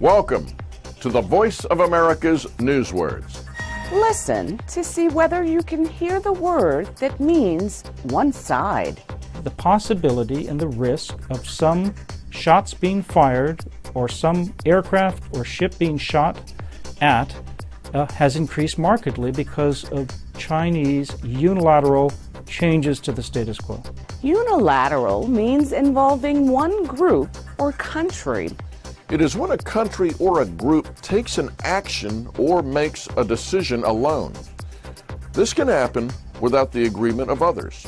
Welcome to the Voice of America's Newswords. Listen to see whether you can hear the word that means one side. The possibility and the risk of some shots being fired or some aircraft or ship being shot at has increased markedly because of Chinese unilateral changes to the status quo. Unilateral means involving one group or country. It is when a country or a group takes an action or makes a decision alone. This can happen without the agreement of others.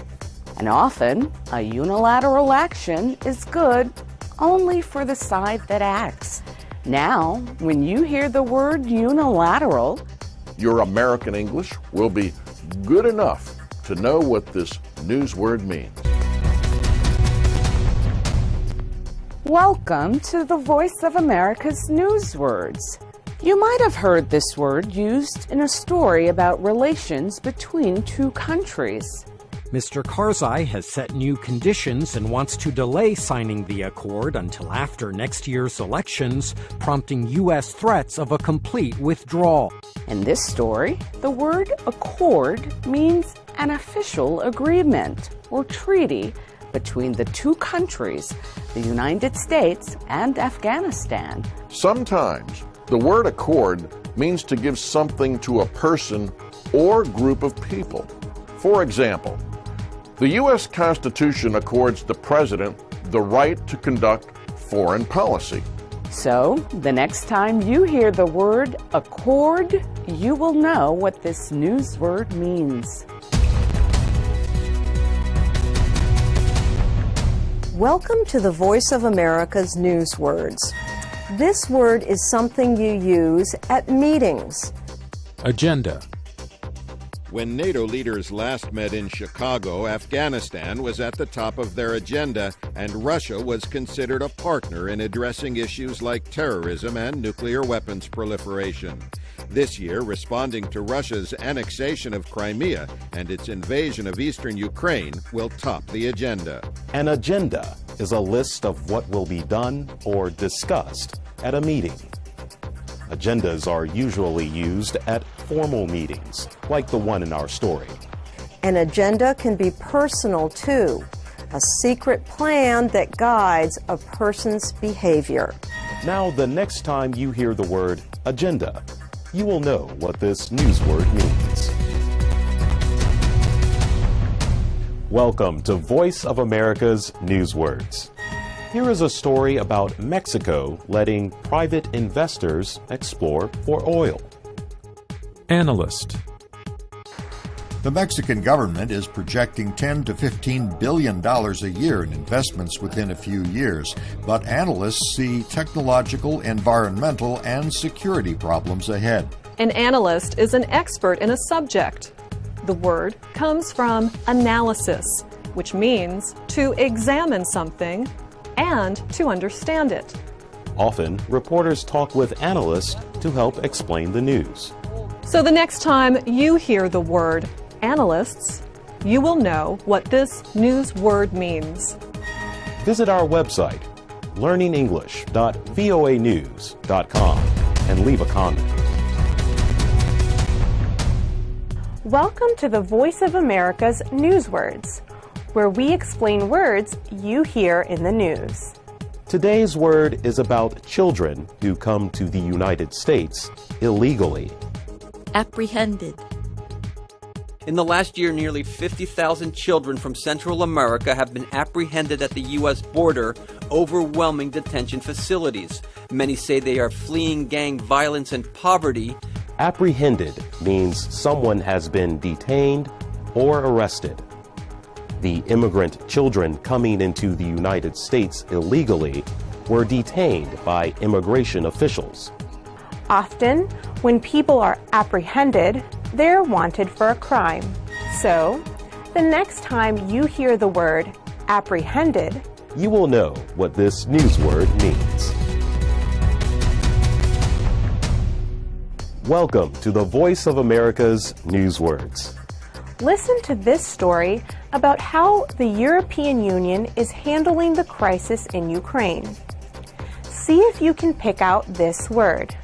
And often, a unilateral action is good only for the side that acts. Now, when you hear the word unilateral, your American English will be good enough to know what this newsword means. Welcome to the Voice of America's Newswords. You might have heard this word used in a story about relations between two countries. Mr. Karzai has set new conditions and wants to delay signing the accord until after next year's elections, prompting U.S. threats of a complete withdrawal. In this story, the word accord means an official agreement or treaty between the two countries, the United States and Afghanistan. Sometimes the word accord means to give something to a person or group of people. For example, the U.S. Constitution accords the President the right to conduct foreign policy. So, the next time you hear the word accord, you will know what this newsword means. Welcome to the Voice of America's Newswords. This word is something you use at meetings. Agenda. When NATO leaders last met in Chicago, Afghanistan was at the top of their agenda, and Russia was considered a partner in addressing issues like terrorism and nuclear weapons proliferation. This year, responding to Russia's annexation of Crimea and its invasion of eastern Ukraine will top the agenda. An agenda is a list of what will be done or discussed at a meeting. Agendas are usually used at formal meetings, like the one in our story. An agenda can be personal too, a secret plan that guides a person's behavior. Now, the next time you hear the word agenda, you will know what this newsword means. Welcome to Voice of America's Newswords. Here is a story about Mexico letting private investors explore for oil. Analyst. The Mexican government is projecting $10 to $15 billion a year in investments within a few years, but analysts see technological, environmental, and security problems ahead. An analyst is an expert in a subject. The word comes from analysis, which means to examine something and to understand it. Often, reporters talk with analysts to help explain the news. So the next time you hear the word analysts, you will know what this news word means. Visit our website, learningenglish.voanews.com, and leave a comment. Welcome to the Voice of America's Newswords, where we explain words you hear in the news. Today's word is about children who come to the United States illegally. Apprehended. In the last year, nearly 50,000 children from Central America have been apprehended at the U.S. border, overwhelming detention facilities. Many say they are fleeing gang violence and poverty. Apprehended means someone has been detained or arrested. The immigrant children coming into the United States illegally were detained by immigration officials. Often, when people are apprehended, they're wanted for a crime. So, the next time you hear the word apprehended, you will know what this newsword means. Welcome to the Voice of America's Newswords. Listen to this story about how the European Union is handling the crisis in Ukraine. See if you can pick out this word.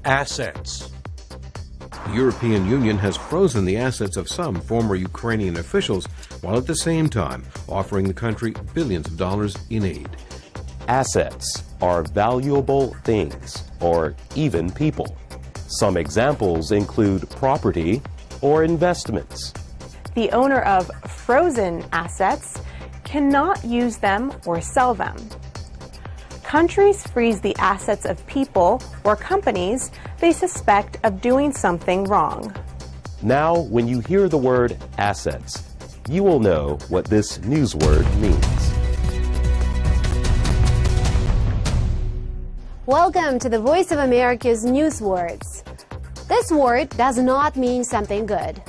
Assets. The European Union has frozen the assets of some former Ukrainian officials, while at the same time offering the country billions of dollars in aid. Assets are valuable things, or even people. Some examples include property or investments. The owner of frozen assets cannot use them or sell them. Countries freeze the assets of people or companies they suspect of doing something wrong. Now, when you hear the word assets, you will know what this news word means. Welcome to the Voice of America's News Words. This word does not mean something good.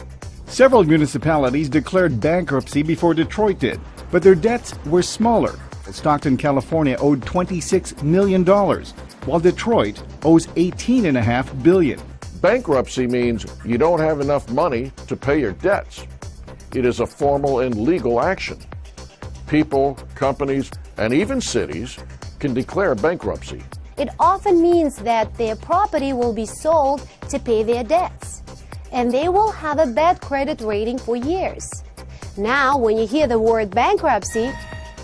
Several municipalities declared bankruptcy before Detroit did, but their debts were smaller. Stockton, California owed $26 million, while Detroit owes $18.5 billion. Bankruptcy means you don't have enough money to pay your debts. It is a formal and legal action. People, companies, and even cities can declare bankruptcy. It often means that their property will be sold to pay their debts, and they will have a bad credit rating for years. Now, when you hear the word bankruptcy,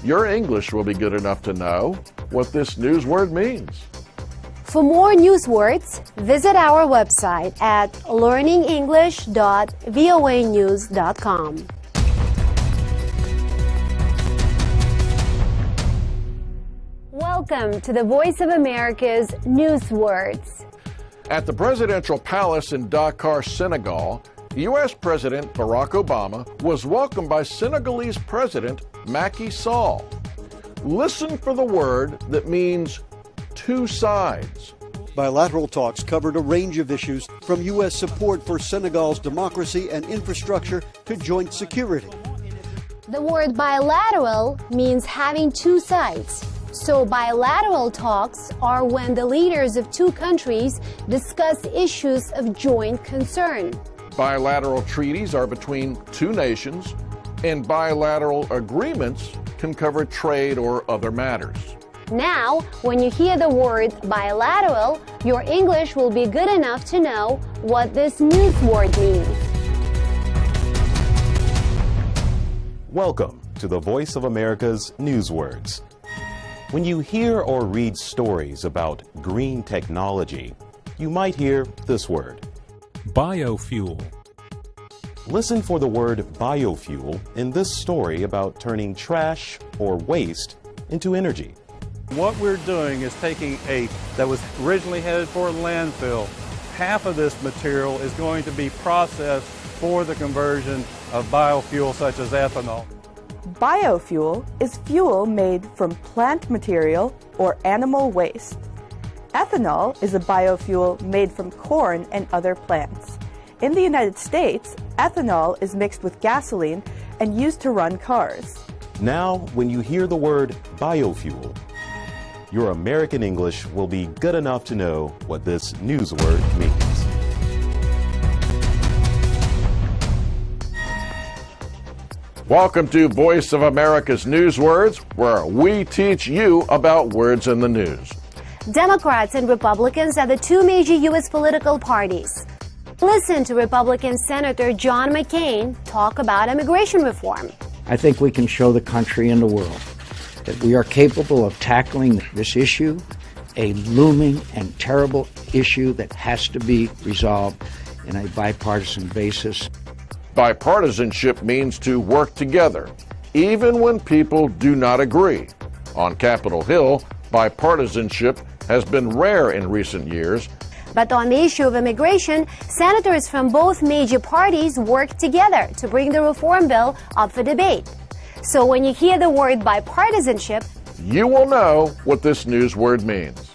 your English will be good enough to know what this news word means. For more news words, visit our website at learningenglish.voanews.com. Welcome to the Voice of America's News Words. At the presidential palace in Dakar, Senegal, U.S. President Barack Obama was welcomed by Senegalese President Macky Sall. Listen for the word that means two sides. Bilateral talks covered a range of issues, from U.S. support for Senegal's democracy and infrastructure to joint security. The word bilateral means having two sides. So bilateral talks are when the leaders of two countries discuss issues of joint concern. Bilateral treaties are between two nations, and bilateral agreements can cover trade or other matters. Now, when you hear the word bilateral, your English will be good enough to know what this news word means. Welcome to the Voice of America's News Words. When you hear or read stories about green technology, you might hear this word. Biofuel. Listen for the word biofuel in this story about turning trash or waste into energy. What we're doing is taking that was originally headed for a landfill. Half of this material is going to be processed for the conversion of biofuel such as ethanol. Biofuel is fuel made from plant material or animal waste. Ethanol is a biofuel made from corn and other plants. In the United States, ethanol is mixed with gasoline and used to run cars. Now, when you hear the word biofuel, your American English will be good enough to know what this news word means. Welcome to Voice of America's News Words, where we teach you about words in the news. Democrats and Republicans are the two major U.S. political parties. Listen to Republican Senator John McCain talk about immigration reform. I think we can show the country and the world that we are capable of tackling this issue, a looming and terrible issue that has to be resolved in a bipartisan basis. Bipartisanship means to work together, even when people do not agree. On Capitol Hill, bipartisanship has been rare in recent years. But on the issue of immigration, senators from both major parties work together to bring the reform bill up for debate. So when you hear the word bipartisanship, you will know what this news word means.